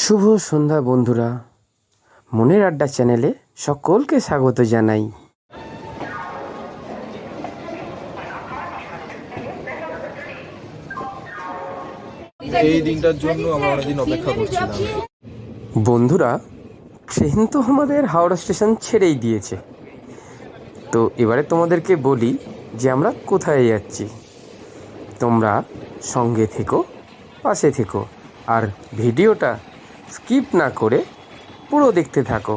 শুভ সন্ধ্যা বন্ধুরা, মনের আড্ডা চ্যানেলে সকলকে স্বাগত জানাই। এই দিনটার জন্য আমরা অনেকদিন অপেক্ষা করছিলাম। বন্ধুরা, ট্রেন তো আমাদের হাওড়া স্টেশন ছেড়েই দিয়েছে। তো এবারে তোমাদেরকে বলি যে আমরা কোথায় যাচ্ছি। তোমরা সঙ্গে থেকো, পাশে থেকো, আর ভিডিওটা স্কিপ না করে পুরো দেখতে থাকো।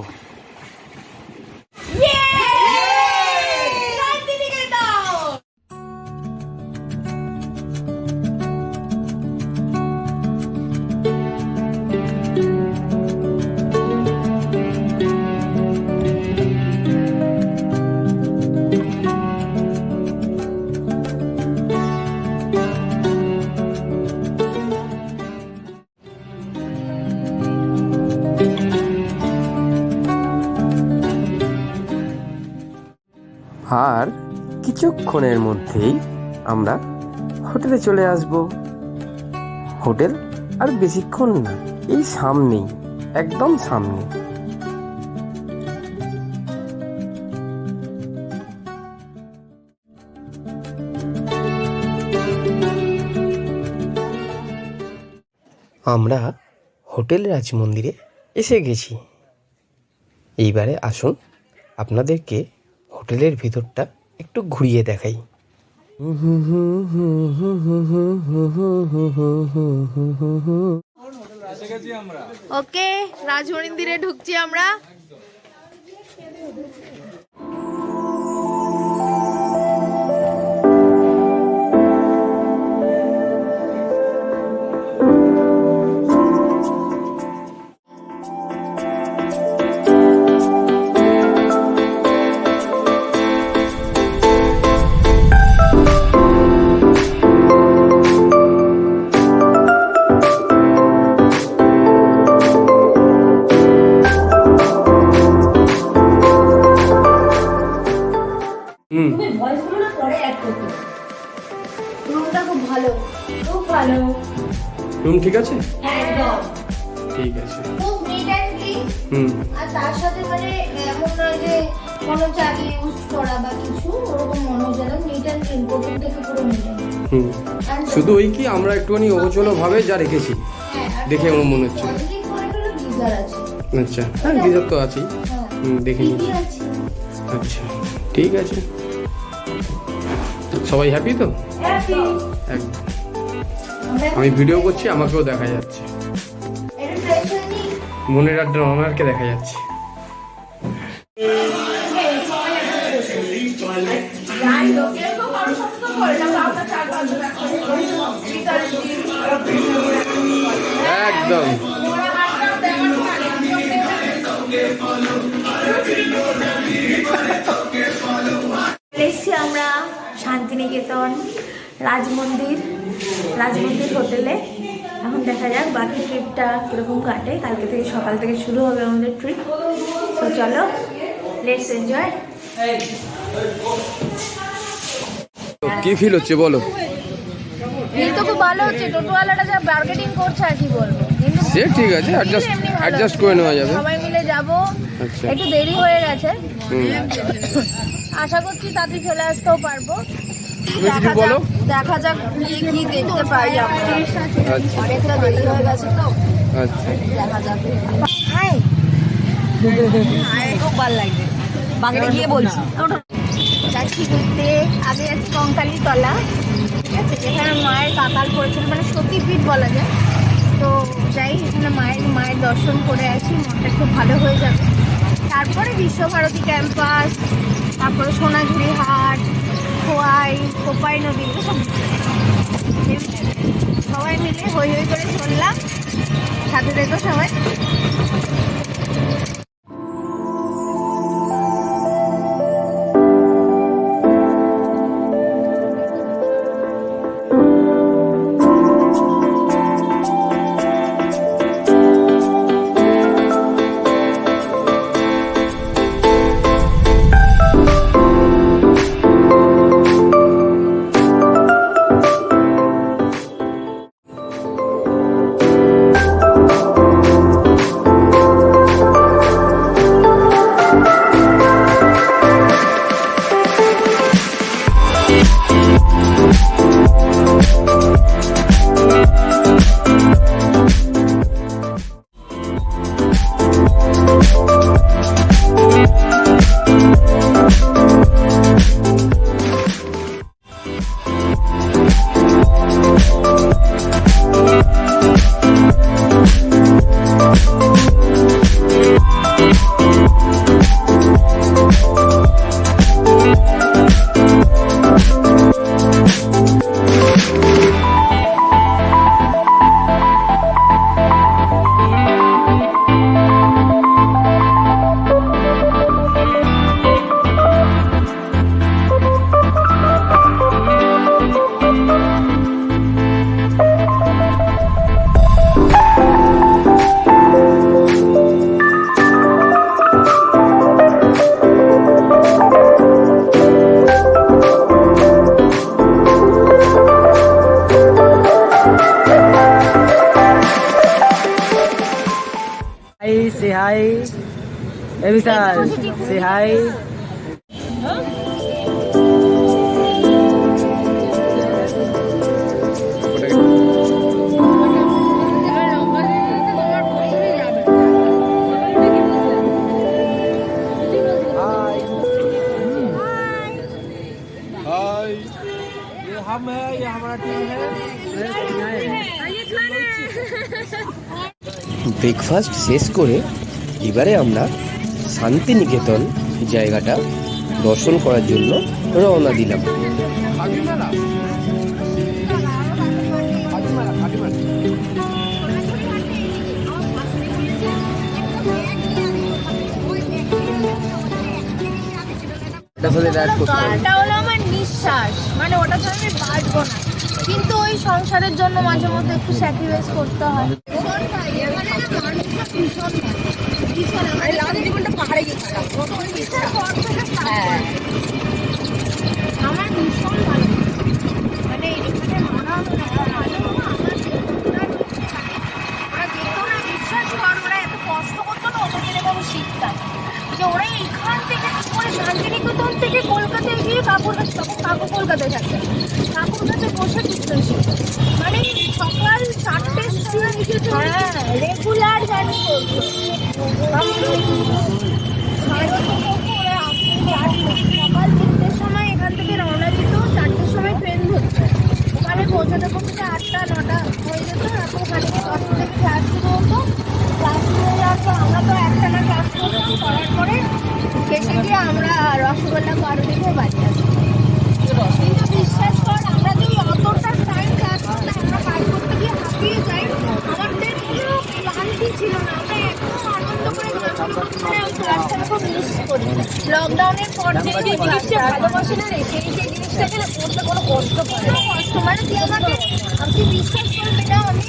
আর কিছুক্ষণের মধ্যেই আমরা হোটেলে চলে আসব। হোটেল আর বেশিক্ষণ না, এই সামনেই, একদম সামনে। আমরা হোটেল রাজমন্দিরে এসে গেছি। এইবারে আসুন আপনাদেরকে হোটেলের ভিতরটা একটু ঘুরিয়ে দেখাই। ওকে, রাজমন্দিরে ঢুকছি আমরা। রুমটা খুব ভালো, খুব ভালো। রুম ঠিক আছে? একদম ঠিক আছে। খুব নিট অ্যান্ড ক্লিন। আর তার সাথে মানে এমন নয় যে কোনো চাবি ইউজ করা বা কিছু, ওরকম মনে হচ্ছে না। নিট অ্যান্ড ক্লিন, প্রথম থেকে পুরো নিট অ্যান্ড শুধু ওই কি আমরা একটুখানি অগোছলো ভাবে যা রেখেছি, দেখে আমার মনে হচ্ছে। গিজার আছে। আচ্ছা, হ্যাঁ গিজার তো আছেই। দেখে নিচ্ছি। আছে। আচ্ছা, ঠিক আছে। সবাই হ্যাপি তো? হ্যাপি। একদম। আমি ভিডিও করছি, আমাকেও দেখা যাচ্ছে। এটা ফ্রেশ হয়নি? মনের আড্ডা ওনারকে দেখা যাচ্ছে। একদম। এসছি আমরা শান্তিনিকেতন রাজমন্দির হোটেলে। এখন দেখা যাক বাকি ট্রিপটা কিরকম কাটে। কালকে থেকে, সকাল থেকে শুরু হবে আমাদের ট্রিপ। তো চলো, লেটস এনজয়। কি ফিল হচ্ছে বলো? ফিল তো খুব ভালো হচ্ছে। টোটোওয়ালাটা যা বার্গেটিং করছে আর কি বলবো, কিন্তু সে ঠিক আছে, অ্যাডজাস্ট করে নেওয়া যাবে। সবাই মিলে যাবো। আচ্ছা। একটু দেরি হয়ে গেছে, আশা করছি তাড়াতাড়ি চলে আসতেও পারবো। দেখা যাক কি দেখতে পাই আমরা। আচ্ছা অনেকটা দেরি হয়ে গেছে তো, আচ্ছা। দেখা যাক। খুব ভালো লাগবে, বাকিটা গিয়ে বলছি। যাচ্ছি ঘুরতে, আগে যাচ্ছি কঙ্কালী তলা, ঠিক আছে, যেখানে মায়ের কাকাল পড়েছিল, মানে সতীপীঠ বলা যায়। তো যাই, এখানে মায়ের দর্শন করে আসি, মনটা খুব ভালো হয়ে যাবে। তারপরে বিশ্বভারতী ক্যাম্পাস, তারপরে সোনাঝুরি হাট, কোপাই নদী, সব সবাই মিলে হই হই করে চললাম। সাথে দেখো সবাই। হাই এ বিশাল সে হাই हाय ये हम है ये हमारा टीम है ব্রেকফাস্ট শেষ করে এবারে আমরা শান্তিনিকেতন জায়গাটা দর্শন করার জন্য রওনা দিলাম। গানটা হলো আমার নিঃশ্বাস, মানে ওটা ছাড়া আমি বাঁচবো না, কিন্তু ওই সংসারের জন্য মাঝে মধ্যে একটু স্যাক্রিফাইস করতে হয়। আমার ভীষণ ভালো, মানে এখানে মানা ওরা যেত না, বিশ্বাস কর, ওরা এত কষ্ট করতো না, ওদেরকে দেখে আমি শিখতাম যে ওরা এখান থেকে করে শান্তিনিকেতন থেকে কলকাতায় গিয়ে কাকুর কাছে, তখন কাকু কলকাতায় থাকে, কাকুর কাছে বসে কীর্তন শিখতো, মানে সকাল 4টের সময় রেগুলার জার্নি করতো। সকাল 3টের সময় এখান থেকে রওনা দিত, 4টের সময় ট্রেন ধরতো, ওখানে পৌঁছাতে পৌঁছাতে 8টা 9টা হয়ে যেত। তারপর ওখানে 10টা থেকে ক্লাস শুরু হতো, ক্লাস শুরু হয়ে যাওয়ার পর আমরা তো একটানা ক্লাস করতাম, করার পরে শেষে গিয়ে আমরা রসগোল্লা পাউরুটি খেয়ে বাড়ি আসতাম। কিন্তু বিশ্বাস কর, আমরা যে অতটা টাইম ক্লাস করতাম, আমরা কাজ করতে গিয়ে হাঁপিয়ে যাই, আমাদের কোনো ক্লান্তি ছিল না, আমরা এত আনন্দ করে ক্লাসটা খুব মিস করি। লকডাউনের পর থেকে যে জিনিসটা ভালোবাসি না রে, সেই যে জিনিসটাকে করতে কোনো কষ্ট পায় না, কষ্ট মানে তুই আমাকে, আপনি বিশ্বাস করবি না, আমি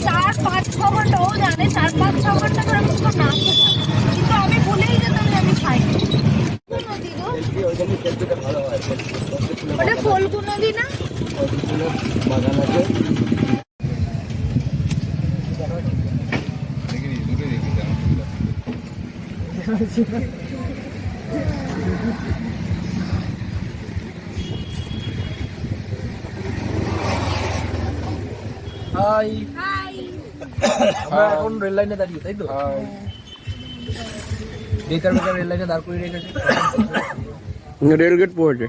4-5-6 ঘন্টা, ও জানে 4-5-6 ঘন্টা ধরে মুখটা নাচতে থাকি, কিন্তু আমি ভুলেই যেতাম যে আমি খাই। ওটা ফল্গু নদী না? High high. আমরা এখন রেল লাইনে দাঁড়িয়ে, তাই তো? বেকার বেকার রেল লাইনে দাঁড় করে রেখেছে। রেলগেট পড়েছে।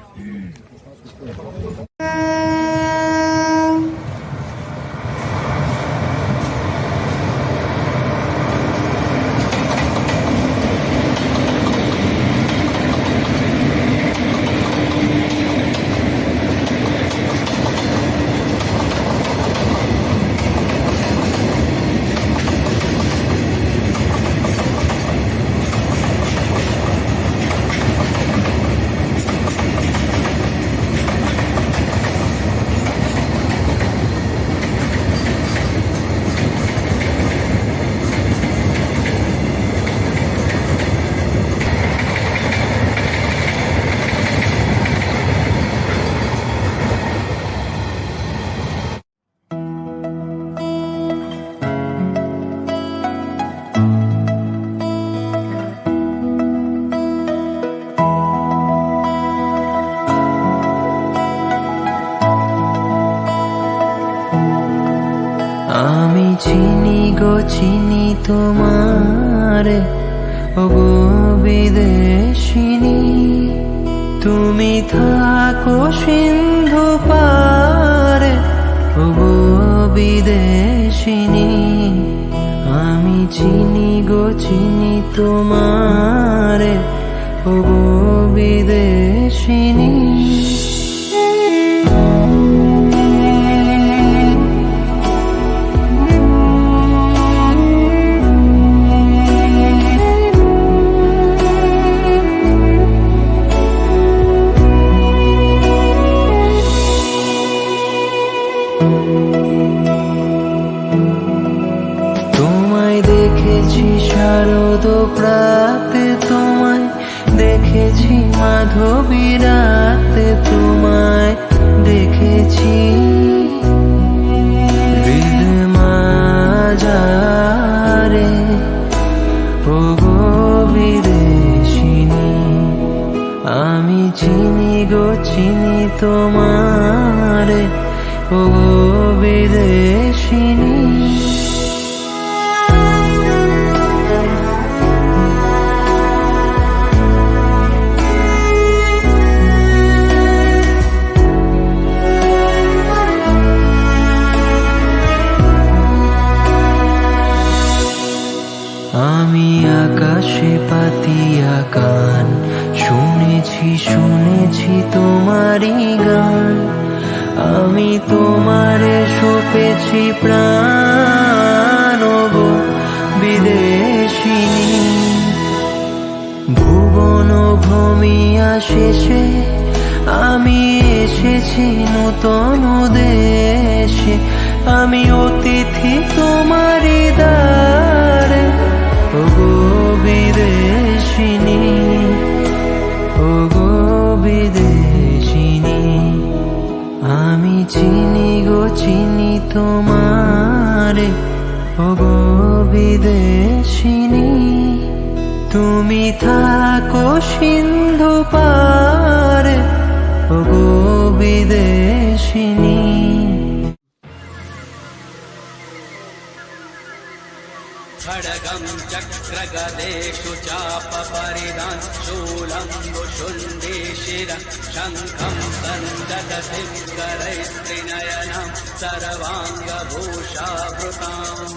আমি চিনি গো চিনি তোমারে, ওগো বিদেশিনী, তুমি থাকো সিন্ধু পারে, ওগো বিদেশিনী। আমি চিনি গো চিনি তোমারে, ওগো বিদেশিনী। তোমায় দেখেছি শারদ প্রাতে, তোমায় দেখেছি মাধবী রাতে, তোমায় দেখেছি হৃদ মাঝারে, ও চিনি তোমারে ও বিদেশিনী। আমি আকাশে পাতিয়া কান, শুনেছি শুনেছি তোমারই গান। আমি তোমারে সপেছি প্রাণ গো বিদেশিনী। ভুবন ভ্রমিয়া শেষে আমি এসেছি নূতন দেশে। আমি অতিথি তোমারই দ্বারে ওগো বিদেশিনী, ওগো বিদেশিনী। আমি চিনি গো চিনি তোমারে ওগো বিদেশিনী। তুমি থাকো সিন্ধু পারে ওগো বিদেশিনী। खड्गं चक्रगदेषु चापपरिधान् शूलं वुशुण्डे शिरः शङ्खं सन्ददसिंहरैस्त्रिनयनां सर्वाङ्गभूषावृताम्।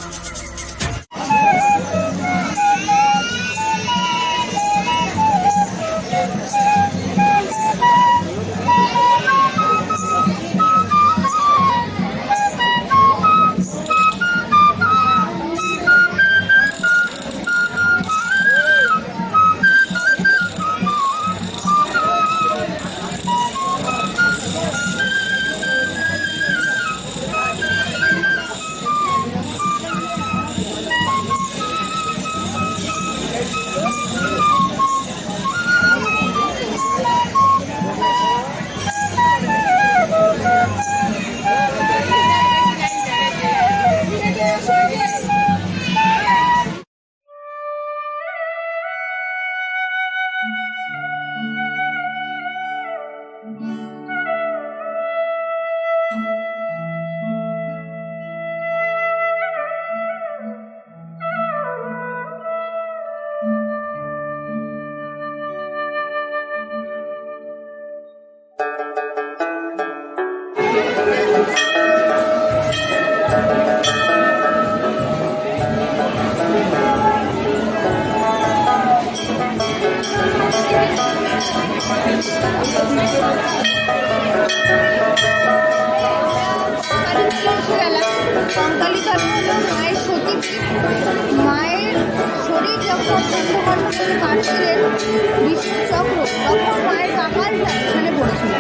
কঙ্কালী তলা হলো মায়ের সতীপীঠ। মায়ের শরীর যখন বন্ধুবান্ধব কাটছিলেন বিষ্ণু চক্র, তখন মায়ের কাকাল এখানে পড়েছিল।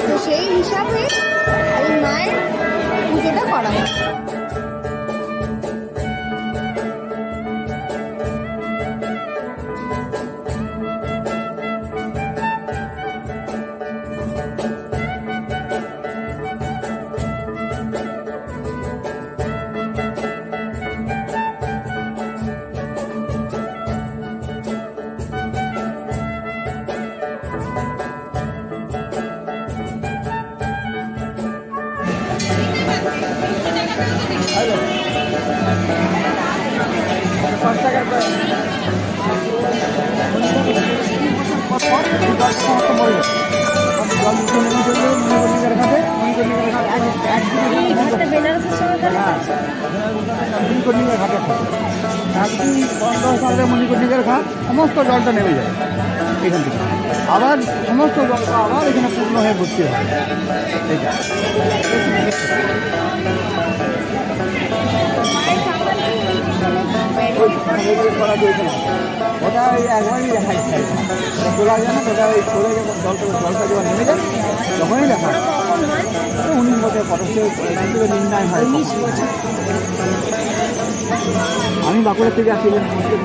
তো সেই হিসাবে এই মায়ের পুজোটা করা হয়। মণিকর্ণিকার ঘাট সমস্ত জলটা নেমে যায় এখান থেকে, আবার সমস্ত জলটা আবার এখানে পূর্ণ হয়ে ভর্তি হয়। এটা করা চলছে না, ওটা ওই একবারই দেখা যায়, তোলা যায় না। ওটা ওই তোলে যখন জলটা যখন নেমে যায় তখনই দেখা যায়। 19 বছর পদক্ষেপ নির্ণয় হয়। আমি বাঁকুড়া থেকে আসি,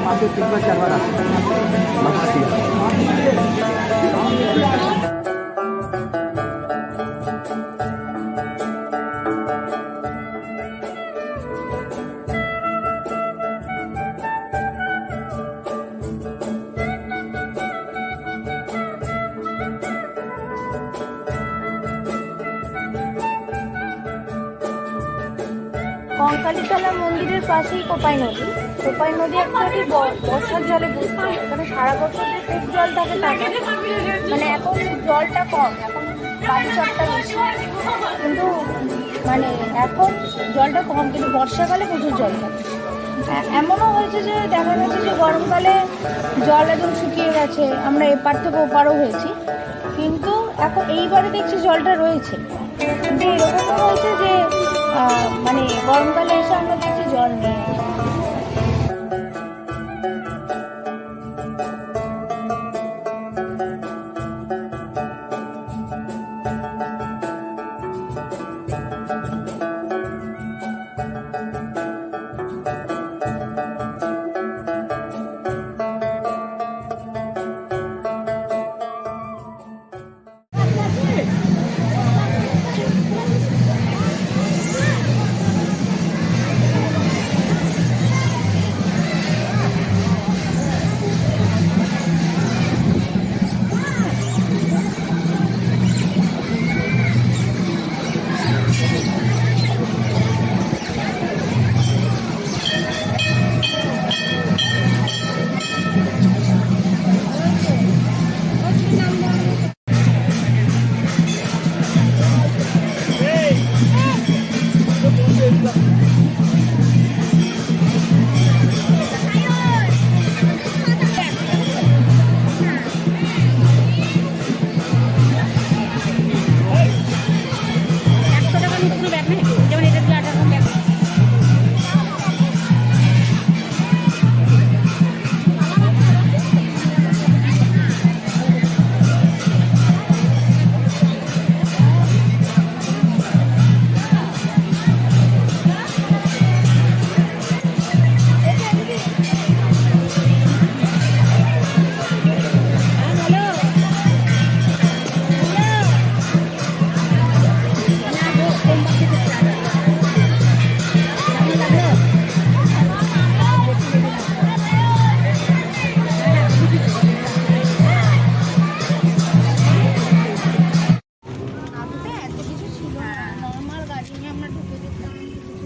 মাসে 3-4 আসি বাঁকুড়া থেকে। কঙ্কালীতলা মন্দিরের পাশেই কোপাই নদী। কোপাই নদী অ্যাকচুয়ালি বর্ষার জলে বুঝতে মানে সারা বছর যে খুব জল থাকে তা না। মানে এখন জলটা কম, এখন বালিচরটা বেশি, কিন্তু মানে এখন জলটা কম, কিন্তু বর্ষাকালে প্রচুর জল থাকে। এমনও হয়েছে যে দেখা গেছে যে গরমকালে জল একদম শুকিয়ে গেছে, আমরা এপার থেকে ওপারও হয়েছি, কিন্তু এখন এইবারে দেখছি জলটা রয়েছে। কিন্তু এরকমও হয়েছে যে মানে গরমকালে এসে আমরা দেখছি জল নেই।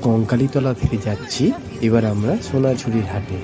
কঙ্কালীতলা থেকে যাচ্ছি এবার আমরা সোনাঝুরির হাটে।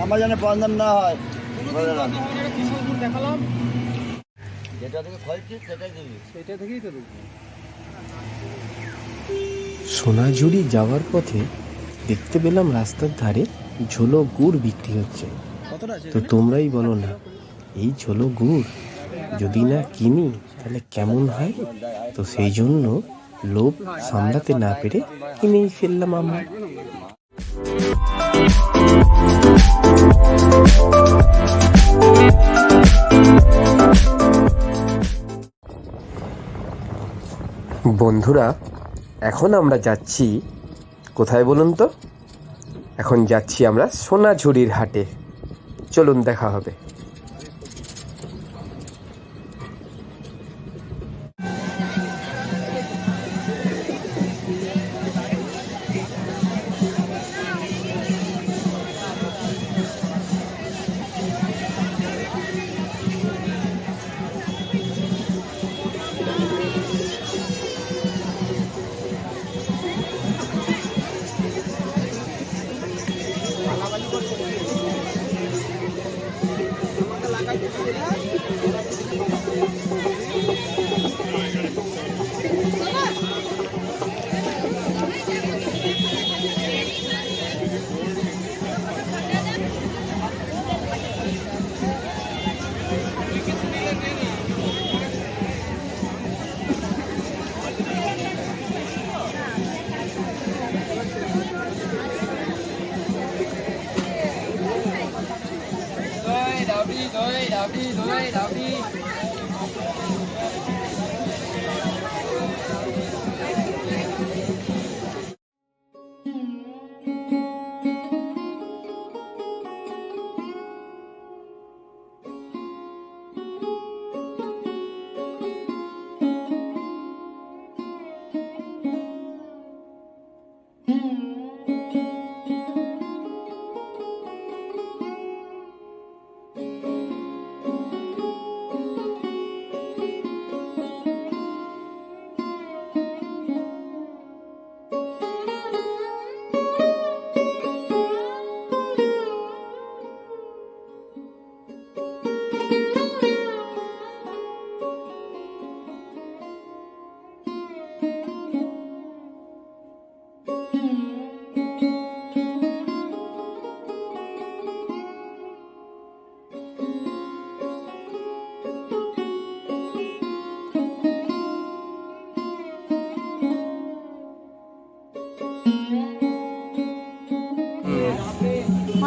আমার যেন বন্ধন না হয়, যেটা থেকে খয়েছি সেটাই দিবি, সেটা থেকেই তো দেখবি। সোনাঝুরি যাওয়ার পথে দেখতে পেলাম রাস্তার ধারে ঝোলো গুড় বিক্রি হচ্ছে। তো তোমরাই বলো না, এই ঝোলো গুড় যদি না কিনি তাহলে কেমন হয়? তো সেই জন্য লোভ সামলাতে না পেরে কিনেই ফেললাম আমরা। বন্ধুরা, এখন আমরা যাচ্ছি কোথায় বলুন তো? এখন যাচ্ছি আমরা সোনাঝুরির হাটে। চলুন দেখা হবে।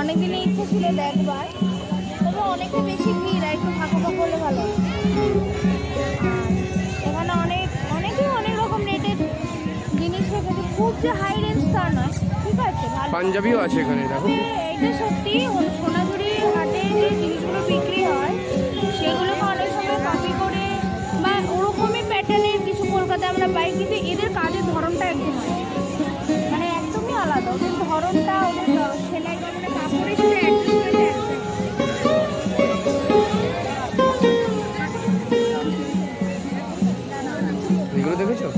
অনেকদিনের ইচ্ছে ছিল দেখবার, তবে অনেকটা বেশি ভিড়, আর একটু ফাঁকা ফাঁকা হলে ভালো হতো। আর এখানে অনেকে অনেক রকম রেটের জিনিস রেখেছে, খুব যে হাই রেঞ্জ তা নয়, ঠিক আছে ভালো। পাঞ্জাবিও আছে এখানে দেখো। তবে এটা সত্যি সোনাঝুরি হাটে যে জিনিসগুলো বিক্রি হয় সেগুলোকে অনেক সময় কপি করে বা ওরকমই প্যাটার্নের কিছু কলকাতায় আমরা পাই, কিন্তু এদের কাজের ধরনটা একদম হয়, মানে একদমই আলাদা। ওদের ধরনটা, ওদের সেলাই বা মানে কাপড়ের সাথে অ্যাডজাস্ট হয়ে যায়। এগুলো দেখেছো?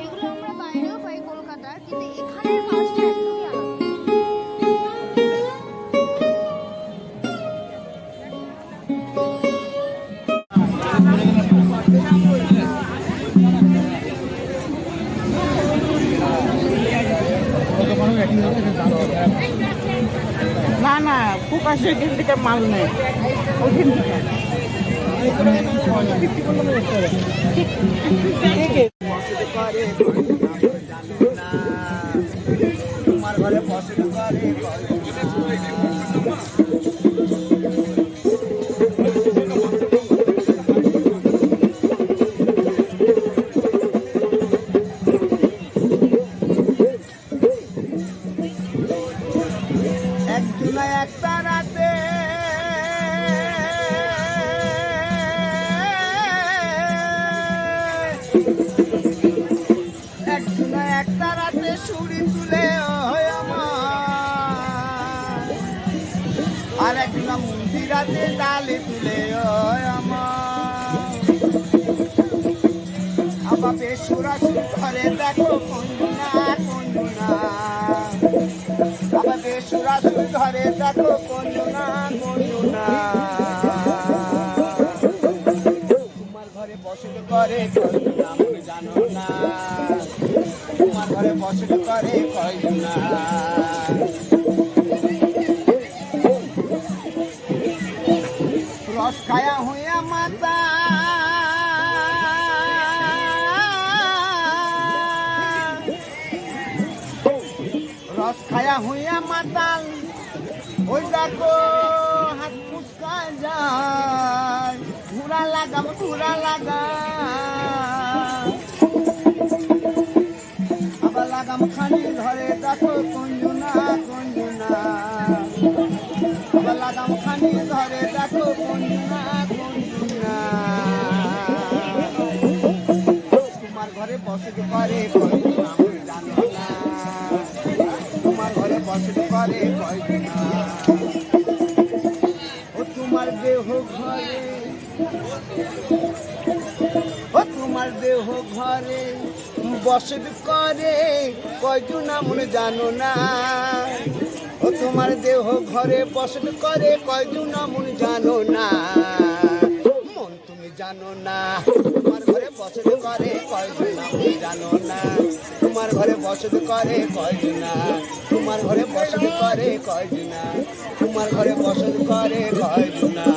এগুলো আমরা বাইরেও পাই কলকাতার, কিন্তু এখানের কাজটা একদমই আলাদা। না না প্রকাশ্যে দিকে মাল নেই ওইখান থেকে তোমার ঘরে পছন্দ করে একদিন একটা রাতে একদিন একটা রাতে সুরি তুলে হয় আমার, আর একদিন মন্দিরাতে ডালে তুলে হয় আমার। আবার বেসুরা সুর করে দেখো কন্যা কন্যা, আবার বেসুরা সুর ধরে দেখো কন্যা কন্যা। তোমার ঘরে বসত করে কন্যা মনে জানো না, তোমার ঘরে বসত করে কন্যা। রস খায়া হইয়া মাতা রস খায়া হইয়া মাতাল, ওই দেখো হাত ফুসকা যায়, ঘুরা লাগাম ঘুরা লাগা, আবার লাগাম খানি ধরে দেখো কঞ্জুনা কঞ্জুনা, আবার লাগাম খানি ধরে দেখো কঞ্জুনা কঞ্জুনা। তোমার ঘরে বসত করে কঞ্জুনা মনে জানো না, তোমার ঘরে বসত করে কয়দিনা। ও তোমার দেহ ঘরে, ও তোমার দেহ ঘরে বসত করে কয়দিনা মনে জানো না, ও তোমার দেহ ঘরে বসত করে কয়দিনা মনে জানো না। মন তুমি জানো না, তোমার ঘরে বসত করে কয়দিনা মনে জানো না, তোমার ঘরে বসত করে কয়দিনা, তোমার ঘরে বসত করে কয়দিনা, তোমার ঘরে বসত করে কয়দিনা।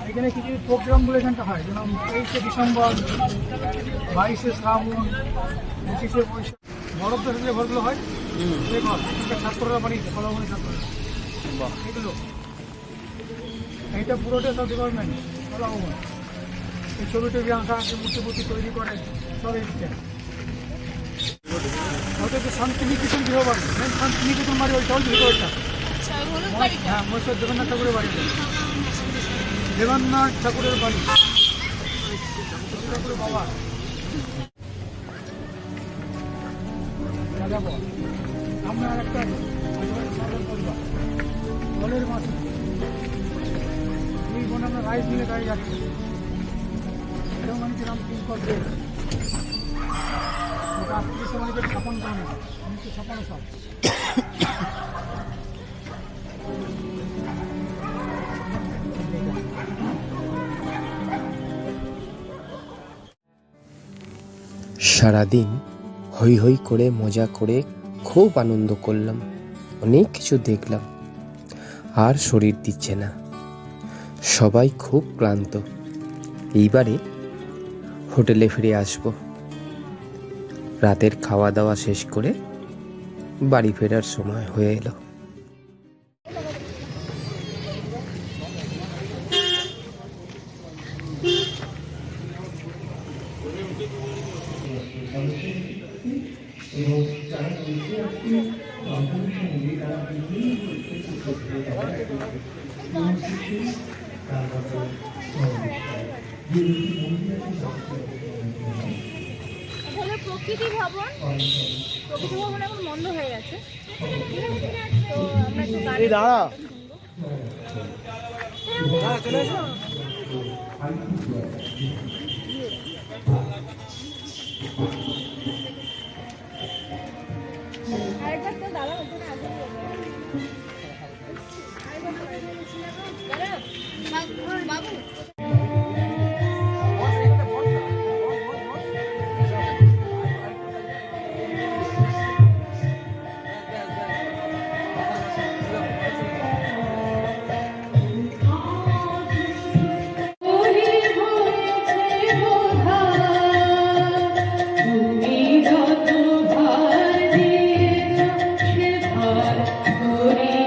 এখানে কিছু প্রোগ্রামগুলো এখানটা হয়, যেমন 23শে ডিসেম্বর, 22শে শ্রাবণ, 25শে বৈশাখ, বরফদের যে ঘরগুলো হয়, সেই ঘর এটা ছাত্ররা বানিয়েছে, কলাভবনের ছাত্ররা। এগুলো এইটা পুরোটা সব ডিপার্টমেন্ট, কলাভবন। এই ছবি টবি আঁকা আছে, মূর্তি তৈরি করে সব এইটা। ওটা হচ্ছে শান্তিনিকেতন গৃহবাড়ি, মেন শান্তিনিকেতন বাড়ি ওইটা হচ্ছে ভিতরটা। হ্যাঁ, মহেশ্বর দেবেন্দ্রনাথ ঠাকুরের বাড়ি, দেবেন্দ্রনাথ ঠাকুরের বাড়ি, ঠাকুরের বাবা। সামনে আর একটা পরিবার জলের মাছ, দুই বোন আমরা রাইস মিলে গাড়ি যাচ্ছি, এরকম মানে কিরম তিন করবে আত্মীয় সমাজকে স্থাপন করে না, আমি তো ছাপানো সব। সারাদিন হই হই করে মজা করে খুব আনন্দ করলাম, অনেক কিছু দেখলাম, আর শরীর দিচ্ছে না, সবাই খুব ক্লান্ত। এইবারে হোটেলে ফিরে আসব। রাতের খাওয়া দাওয়া শেষ করে বাড়ি ফেরার সময় হয়ে এলো। আসলে প্রকৃতি ভবন এখন বন্ধ হয়ে গেছে, ঠিক আছে? তো আমরা একটু গাড়ি আরেকবার তো দাদা ওখানে আসবে, বাবু যত ভার দিয়েছ সে ভার করে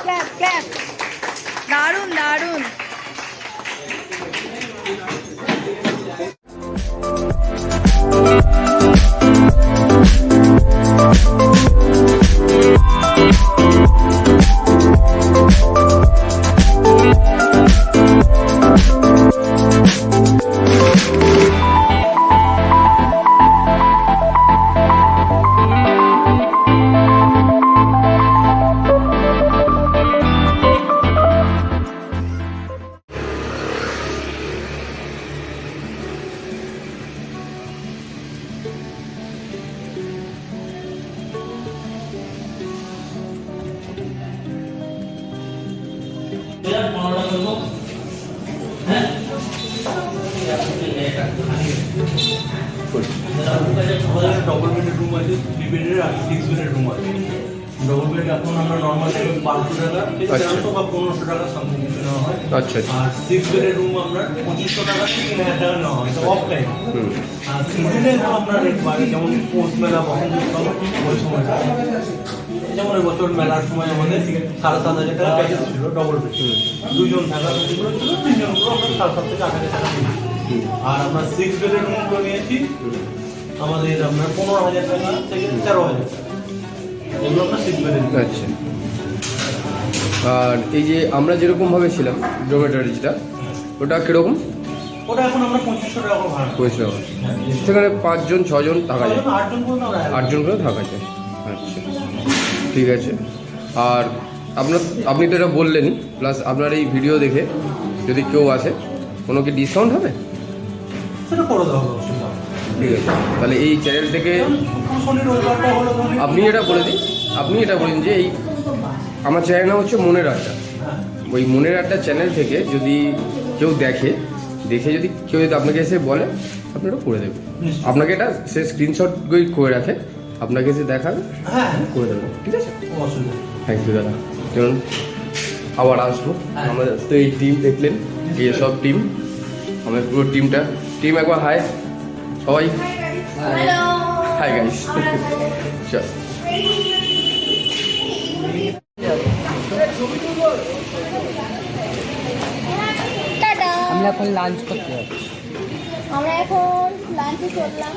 ক্ল্যাপ ক্ল্যাপ। দারুণ দারুণ। ডবল বেডের রুম আছে, 3 বেডের আর 6 বেডের রুম আছে। ডবল বেড এখন আমরা নর্মালি 1200 টাকা, 1300 বা 1500 টাকা সামথিং নেওয়া হয়। আচ্ছা আচ্ছা। আর 6 বেডের রুম আমরা 2500 টাকা থেকে 3000 টাকা নেওয়া হয়, অফ টাইম। আর সিজনে আপনার রেট বাড়ে, যেমন পৌষ মেলা, বসন্ত উৎসব, ওই সময়টা। যেমন এই বছর মেলার সময় আমাদের 7,500 টাকা প্যাকেজ ছিল ডবল বেড। দুজন থাকার সুযোগ ছিল, তিনজন করে আমরা 7,500 থেকে 8,000 টাকা নিয়েছি। আর আমরা 6 বেডের রুমগুলো নিয়েছি আমাদের আপনার 15,000 টাকা থেকে 13,000 টাকা। এগুলো আমরা 6 বেডের। আচ্ছা। আর এই যে আমরা যেরকমভাবে ছিলাম ডরমেটরিজটা, ওটা কীরকম? ওটা এখন আমরা 2500 টাকা করে ভাড়া। বুঝলাম। সেখানে 5 জন 6 জন থাকা যায়, 8 জন পর্যন্ত আমরা 8 জন করে থাকা যায়। আচ্ছা ঠিক আছে। আর আপনি তো এটা বললেন, প্লাস আপনার এই ভিডিও দেখে যদি কেউ আসে, কোনো কি ডিসকাউন্ট হবে? সেটা করে দেওয়া হবে, অসুবিধা হবে না। ঠিক আছে, তাহলে এই চ্যানেল থেকে শনি রবিবারটা হলো ধরুন আপনি এটা বলেন যে এই আমার চ্যানেল নাম হচ্ছে মনের আড্ডা। ওই মনের আড্ডা চ্যানেল থেকে যদি কেউ দেখে যদি কেউ যদি আপনাকে এসে বলে, আপনি ওটা করে দেবেন। আপনাকে এটা সে স্ক্রিনশট করে রাখে, আপনাকে এসে দেখাবে, হ্যাঁ করে দেবেন। ঠিক আছে, অসুবিধা। থ্যাংক ইউ দাদা। চলুন আবার আসবো। আমাদের তো এই টিম দেখলেন, এই সব টিম, আমাদের পুরো টিম একবার হাই সবাই। হ্যালো। Hi guys. চল। টাটা। আমরা এখন লাঞ্চ করতে যাচ্ছি। আমরা এখন লাঞ্চে চললাম।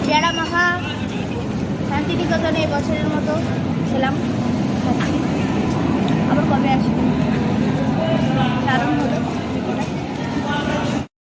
পেয়ারা মাখা শান্তিনিকেতনে এই বছরের মতো ছিলাম, আবার কবে আসবো।